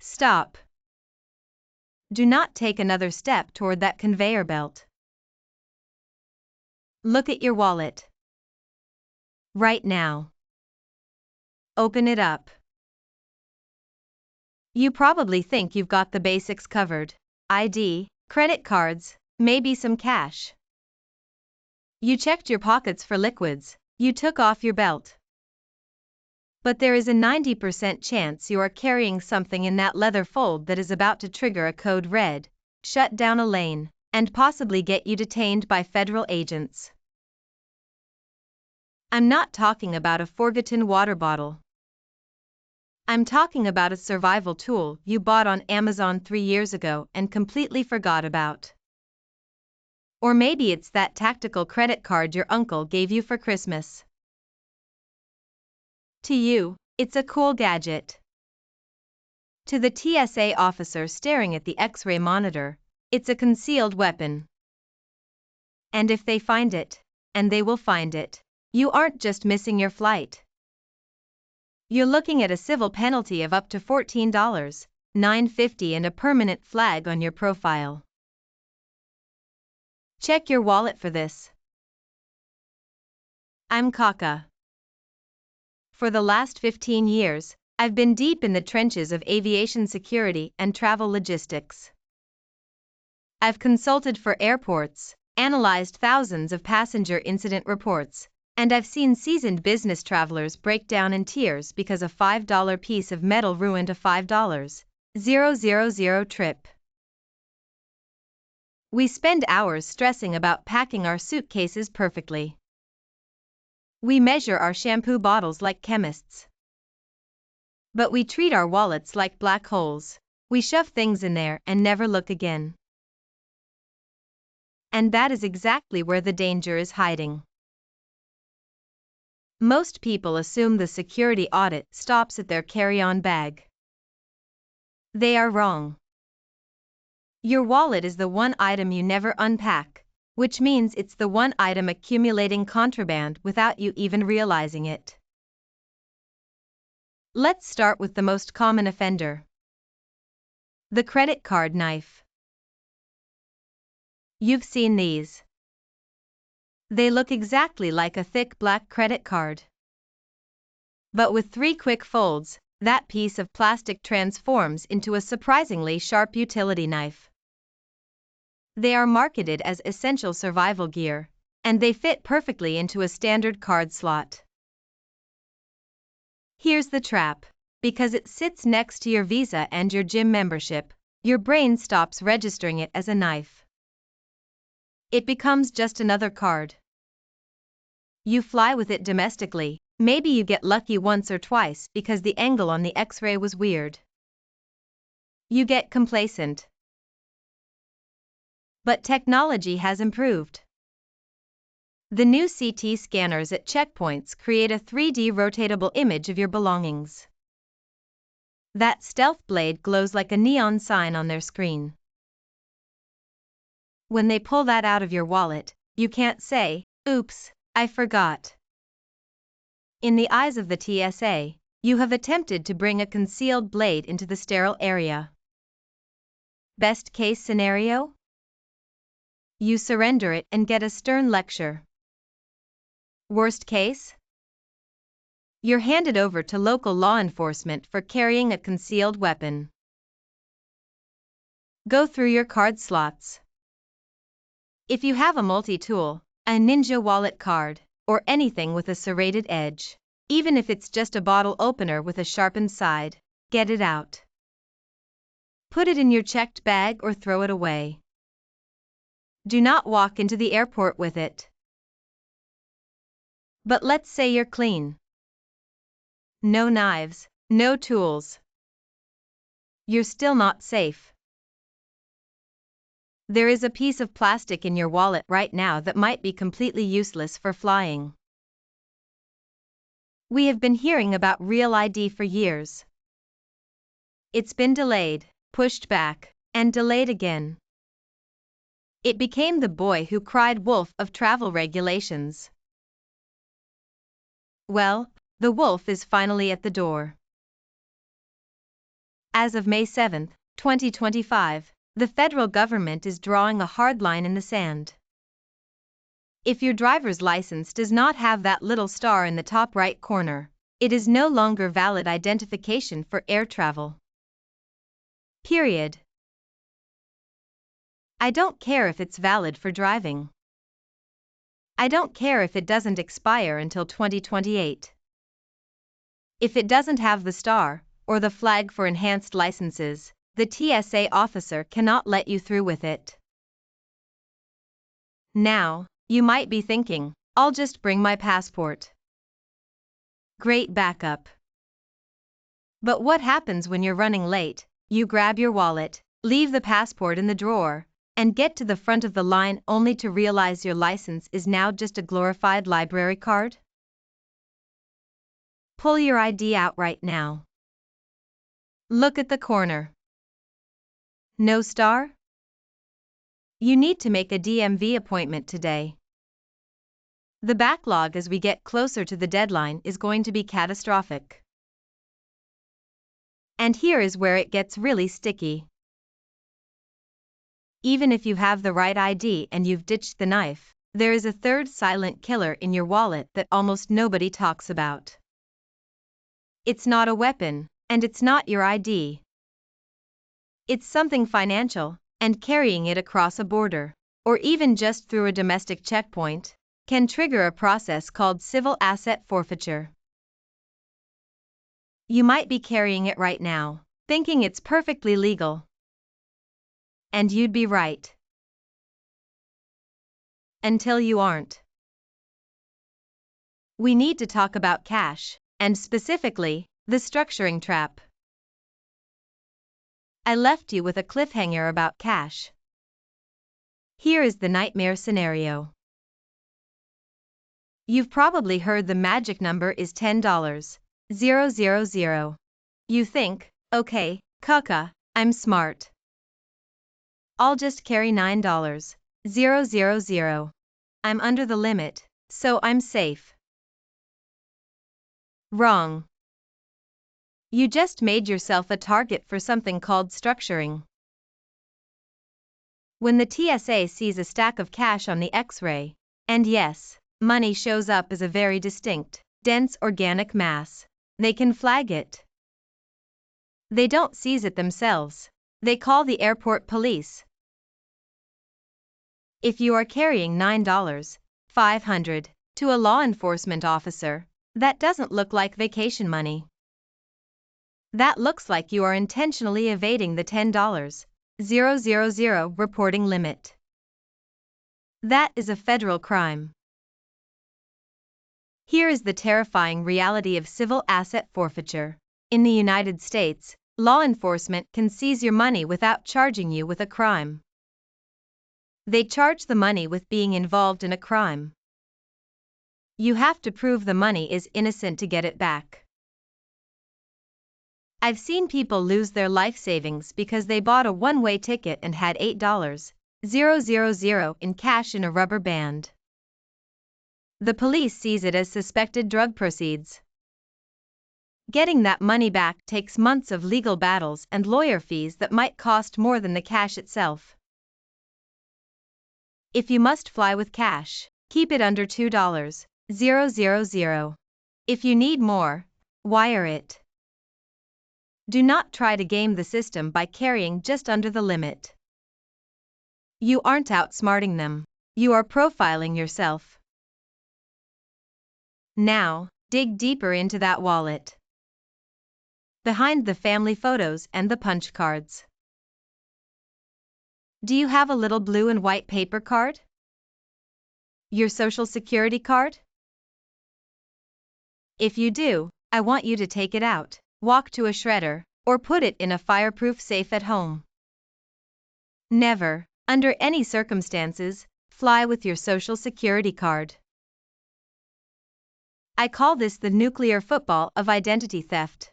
Stop. Do not take another step toward that conveyor belt. Look at your wallet. Right now. Open it up. You probably think you've got the basics covered: ID, credit cards, maybe some cash. You checked your pockets for liquids, you took off your belt. But there is a 90% chance you are carrying something in that leather fold that is about to trigger a code red, shut down a lane, and possibly get you detained by federal agents. I'm not talking about a forgotten water bottle. I'm talking about a survival tool you bought on Amazon 3 years ago and completely forgot about. Or maybe it's that tactical credit card your uncle gave you for Christmas. To you, it's a cool gadget. To the TSA officer staring at the X-ray monitor, it's a concealed weapon. And if they find it, and they will find it, you aren't just missing your flight. You're looking at a civil penalty of up to $14.950 and a permanent flag on your profile. Check your wallet for this. I'm Kaka. For the last 15 years, I've been deep in the trenches of aviation security and travel logistics. I've consulted for airports, analyzed thousands of passenger incident reports, and I've seen seasoned business travelers break down in tears because a $5 piece of metal ruined a $5,000 trip. We spend hours stressing about packing our suitcases perfectly. We measure our shampoo bottles like chemists. But we treat our wallets like black holes. We shove things in there and never look again. And that is exactly where the danger is hiding. Most people assume the security audit stops at their carry-on bag. They are wrong. Your wallet is the one item you never unpack, which means it's the one item accumulating contraband without you even realizing it. Let's start with the most common offender: the credit card knife. You've seen these. They look exactly like a thick black credit card. But with 3 quick folds, that piece of plastic transforms into a surprisingly sharp utility knife. They are marketed as essential survival gear, and they fit perfectly into a standard card slot. Here's the trap: because it sits next to your Visa and your gym membership, your brain stops registering it as a knife. It becomes just another card. You fly with it domestically, maybe you get lucky once or twice because the angle on the X-ray was weird. You get complacent. But technology has improved. The new CT scanners at checkpoints create a 3D rotatable image of your belongings. That stealth blade glows like a neon sign on their screen. When they pull that out of your wallet, you can't say, "Oops, I forgot." In the eyes of the TSA, you have attempted to bring a concealed blade into the sterile area. Best case scenario? You surrender it and get a stern lecture. Worst case? You're handed over to local law enforcement for carrying a concealed weapon. Go through your card slots. If you have a multi-tool, a Ninja wallet card, or anything with a serrated edge, even if it's just a bottle opener with a sharpened side, get it out. Put it in your checked bag or throw it away. Do not walk into the airport with it. But let's say you're clean. No knives, no tools. You're still not safe. There is a piece of plastic in your wallet right now that might be completely useless for flying. We have been hearing about Real ID for years. It's been delayed, pushed back, and delayed again. It became the boy who cried wolf of travel regulations. Well, the wolf is finally at the door. As of May 7, 2025, the federal government is drawing a hard line in the sand. If your driver's license does not have that little star in the top right corner, it is no longer valid identification for air travel. Period. I don't care if it's valid for driving. I don't care if it doesn't expire until 2028. If it doesn't have the star, or the flag for enhanced licenses, the TSA officer cannot let you through with it. Now, you might be thinking, I'll just bring my passport. Great backup. But what happens when you're running late? You grab your wallet, leave the passport in the drawer, and get to the front of the line only to realize your license is now just a glorified library card? Pull your ID out right now. Look at the corner. No star? You need to make a DMV appointment today. The backlog as we get closer to the deadline is going to be catastrophic. And here is where it gets really sticky. Even if you have the right ID and you've ditched the knife, there is a third silent killer in your wallet that almost nobody talks about. It's not a weapon, and it's not your ID. It's something financial, and carrying it across a border, or even just through a domestic checkpoint, can trigger a process called civil asset forfeiture. You might be carrying it right now, thinking it's perfectly legal. And you'd be right. Until you aren't. We need to talk about cash, and specifically, the structuring trap. I left you with a cliffhanger about cash. Here is the nightmare scenario. You've probably heard the magic number is $10. 000. You think, okay, Kaka, I'm smart. I'll just carry $9. 000. I'm under the limit, so I'm safe. Wrong. You just made yourself a target for something called structuring. When the TSA sees a stack of cash on the X-ray, and yes, money shows up as a very distinct, dense organic mass, they can flag it. They don't seize it themselves. They call the airport police. If you are carrying $9.5 to a law enforcement officer, that doesn't look like vacation money. That looks like you are intentionally evading the $10,000 reporting limit. That is a federal crime. Here is the terrifying reality of civil asset forfeiture. In the United States, law enforcement can seize your money without charging you with a crime. They charge the money with being involved in a crime. You have to prove the money is innocent to get it back. I've seen people lose their life savings because they bought a one-way ticket and had $8,000 in cash in a rubber band. The police sees it as suspected drug proceeds. Getting that money back takes months of legal battles and lawyer fees that might cost more than the cash itself. If you must fly with cash, keep it under $2,000. If you need more, wire it. Do not try to game the system by carrying just under the limit. You aren't outsmarting them. You are profiling yourself. Now, dig deeper into that wallet. Behind the family photos and the punch cards. Do you have a little blue and white paper card? Your social security card? If you do, I want you to take it out, walk to a shredder, or put it in a fireproof safe at home. Never, under any circumstances, fly with your social security card. I call this the nuclear football of identity theft.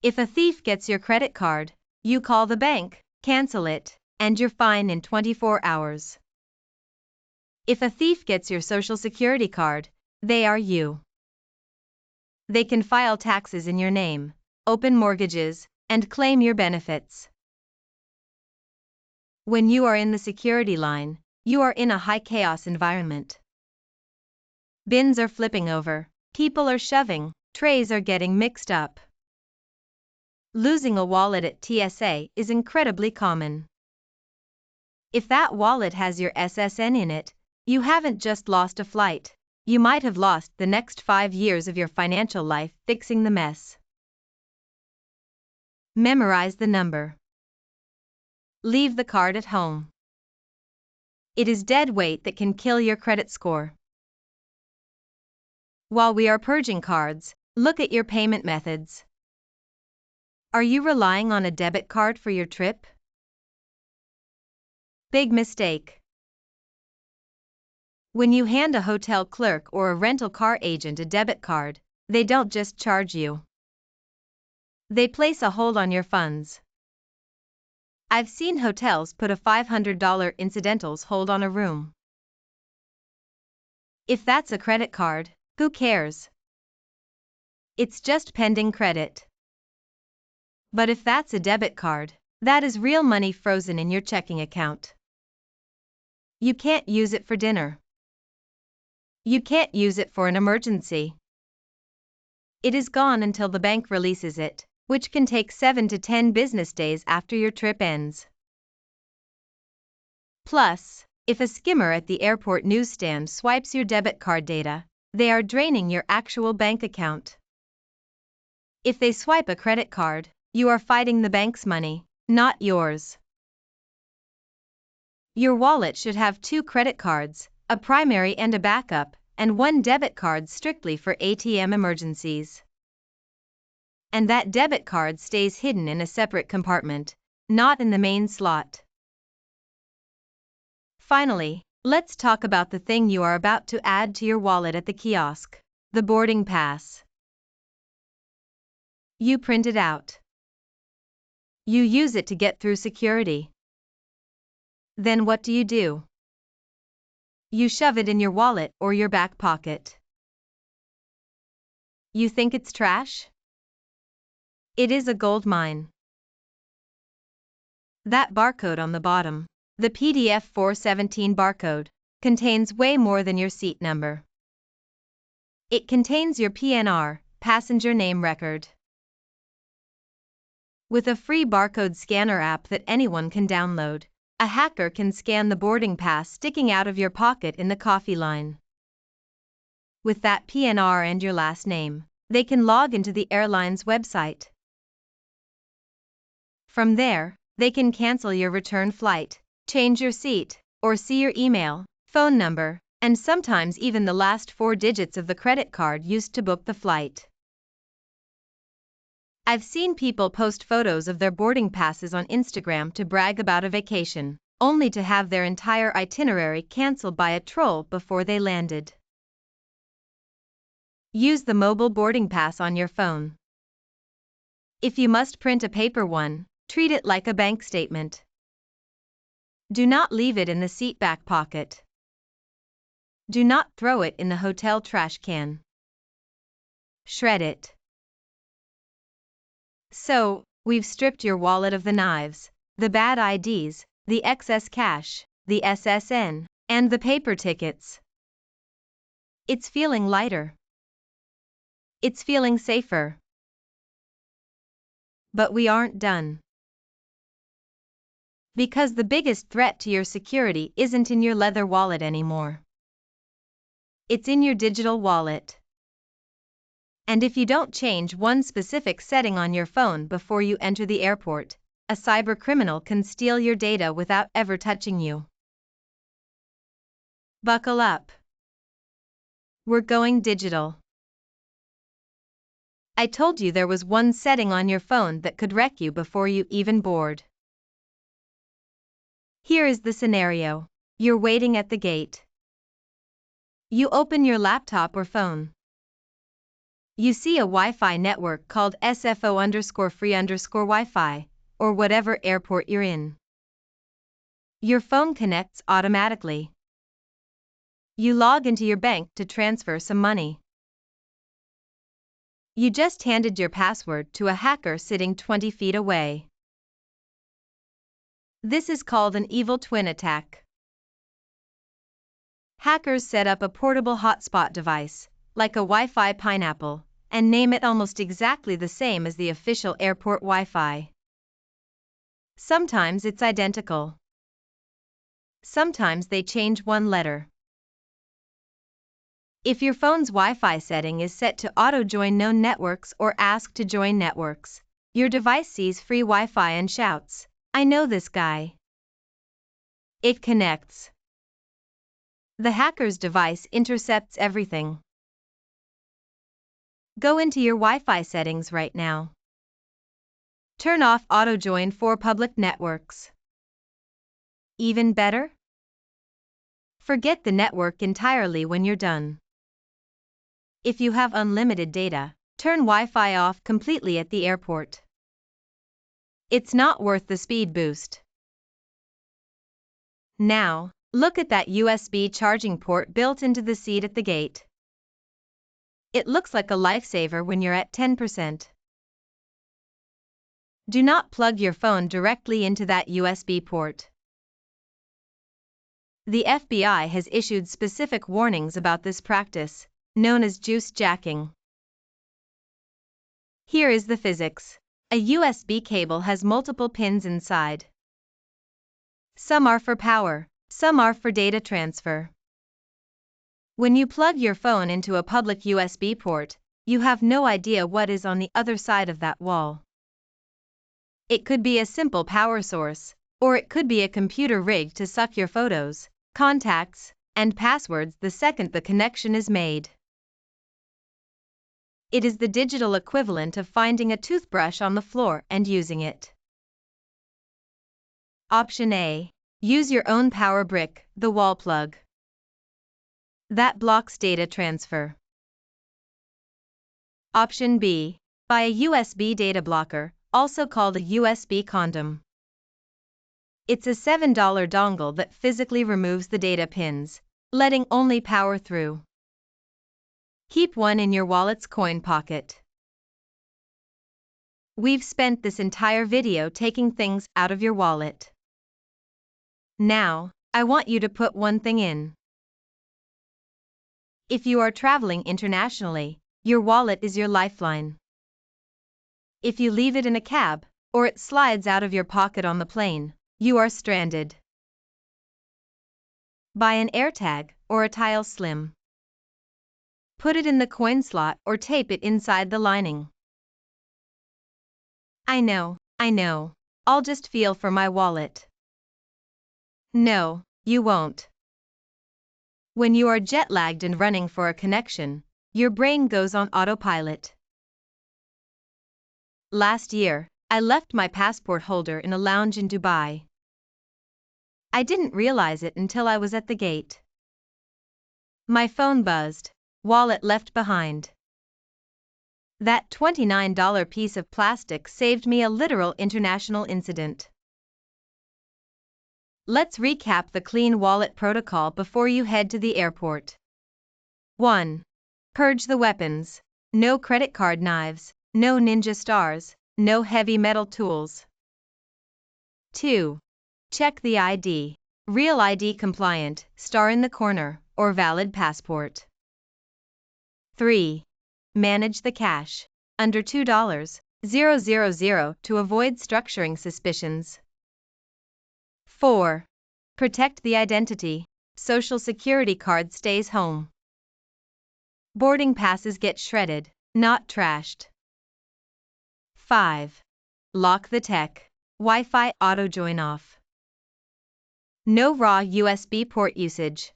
If a thief gets your credit card, you call the bank, cancel it, and you're fine in 24 hours. If a thief gets your social security card, they are you. They can file taxes in your name, open mortgages, and claim your benefits. When you are in the security line, you are in a high chaos environment. Bins are flipping over, people are shoving, trays are getting mixed up. Losing a wallet at TSA is incredibly common. If that wallet has your SSN in it, you haven't just lost a flight. You might have lost the next 5 years of your financial life fixing the mess. Memorize the number. Leave the card at home. It is dead weight that can kill your credit score. While we are purging cards, look at your payment methods. Are you relying on a debit card for your trip? Big mistake. When you hand a hotel clerk or a rental car agent a debit card, they don't just charge you. They place a hold on your funds. I've seen hotels put a $500 incidentals hold on a room. If that's a credit card, who cares? It's just pending credit. But if that's a debit card, that is real money frozen in your checking account. You can't use it for dinner. You can't use it for an emergency. It is gone until the bank releases it, which can take 7 to 10 business days after your trip ends. Plus, if a skimmer at the airport newsstand swipes your debit card data, they are draining your actual bank account. If they swipe a credit card, you are fighting the bank's money, not yours. Your wallet should have 2 credit cards, a primary and a backup, and 1 debit card strictly for ATM emergencies. And that debit card stays hidden in a separate compartment, not in the main slot. Finally, let's talk about the thing you are about to add to your wallet at the kiosk, the boarding pass. You print it out. You use it to get through security. Then what do? You shove it in your wallet or your back pocket. You think it's trash? It is a gold mine. That barcode on the bottom, the PDF 417 barcode, contains way more than your seat number. It contains your PNR, passenger name record. With a free barcode scanner app that anyone can download, a hacker can scan the boarding pass sticking out of your pocket in the coffee line. With that PNR and your last name, they can log into the airline's website. From there, they can cancel your return flight, change your seat, or see your email, phone number, and sometimes even the last 4 digits of the credit card used to book the flight. I've seen people post photos of their boarding passes on Instagram to brag about a vacation, only to have their entire itinerary canceled by a troll before they landed. Use the mobile boarding pass on your phone. If you must print a paper one, treat it like a bank statement. Do not leave it in the seat back pocket. Do not throw it in the hotel trash can. Shred it. So, we've stripped your wallet of the knives, the bad IDs, the excess cash, the SSN, and the paper tickets. It's feeling lighter. It's feeling safer. But we aren't done. Because the biggest threat to your security isn't in your leather wallet anymore. It's in your digital wallet. And if you don't change one specific setting on your phone before you enter the airport, a cybercriminal can steal your data without ever touching you. Buckle up. We're going digital. I told you there was one setting on your phone that could wreck you before you even board. Here is the scenario. You're waiting at the gate. You open your laptop or phone. You see a Wi-Fi network called SFO_free_Wi-Fi, or whatever airport you're in. Your phone connects automatically. You log into your bank to transfer some money. You just handed your password to a hacker sitting 20 feet away. This is called an evil twin attack. Hackers set up a portable hotspot device, like a Wi-Fi pineapple, and name it almost exactly the same as the official airport Wi-Fi. Sometimes it's identical. Sometimes they change one letter. If your phone's Wi-Fi setting is set to auto-join known networks or ask to join networks, your device sees free Wi-Fi and shouts, "I know this guy." It connects. The hacker's device intercepts everything. Go into your Wi-Fi settings right now. Turn off auto-join for public networks. Even better? Forget the network entirely when you're done. If you have unlimited data, turn Wi-Fi off completely at the airport. It's not worth the speed boost. Now, look at that USB charging port built into the seat at the gate. It looks like a lifesaver when you're at 10%. Do not plug your phone directly into that USB port. The FBI has issued specific warnings about this practice, known as juice jacking. Here is the physics. A USB cable has multiple pins inside. Some are for power, some are for data transfer. When you plug your phone into a public USB port, you have no idea what is on the other side of that wall. It could be a simple power source, or it could be a computer rig to suck your photos, contacts, and passwords the second the connection is made. It is the digital equivalent of finding a toothbrush on the floor and using it. Option A. Use your own power brick, the wall plug. That blocks data transfer. Option B. Buy a USB data blocker, also called a USB condom. It's a $7 dongle that physically removes the data pins, letting only power through. Keep one in your wallet's coin pocket. We've spent this entire video taking things out of your wallet. Now, I want you to put one thing in. If you are traveling internationally, your wallet is your lifeline. If you leave it in a cab, or it slides out of your pocket on the plane, you are stranded. Buy an AirTag or a Tile Slim. Put it in the coin slot or tape it inside the lining. I know, I'll just feel for my wallet. No, you won't. When you are jet-lagged and running for a connection, your brain goes on autopilot. Last year, I left my passport holder in a lounge in Dubai. I didn't realize it until I was at the gate. My phone buzzed, wallet left behind. That $29 piece of plastic saved me a literal international incident. Let's recap the clean wallet protocol before you head to the airport. 1. Purge the weapons. No credit card knives, no ninja stars, no heavy metal tools. 2. Check the ID. Real ID compliant, star in the corner, or valid passport. 3. Manage the cash. Under $2,000 to avoid structuring suspicions. 4. Protect the identity. Social Security card stays home. Boarding passes get shredded, not trashed. 5. Lock the tech. Wi-Fi auto join off. No raw USB port usage.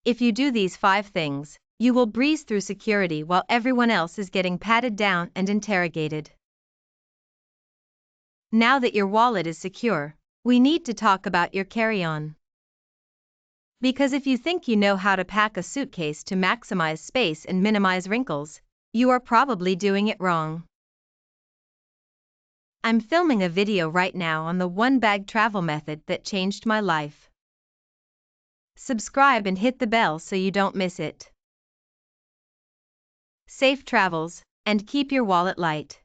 If you do these 5 things, you will breeze through security while everyone else is getting patted down and interrogated. Now that your wallet is secure, we need to talk about your carry-on. Because if you think you know how to pack a suitcase to maximize space and minimize wrinkles, you are probably doing it wrong. I'm filming a video right now on the one-bag travel method that changed my life. Subscribe and hit the bell so you don't miss it. safe travels, and keep your wallet light.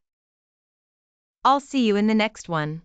I'll see you in the next one.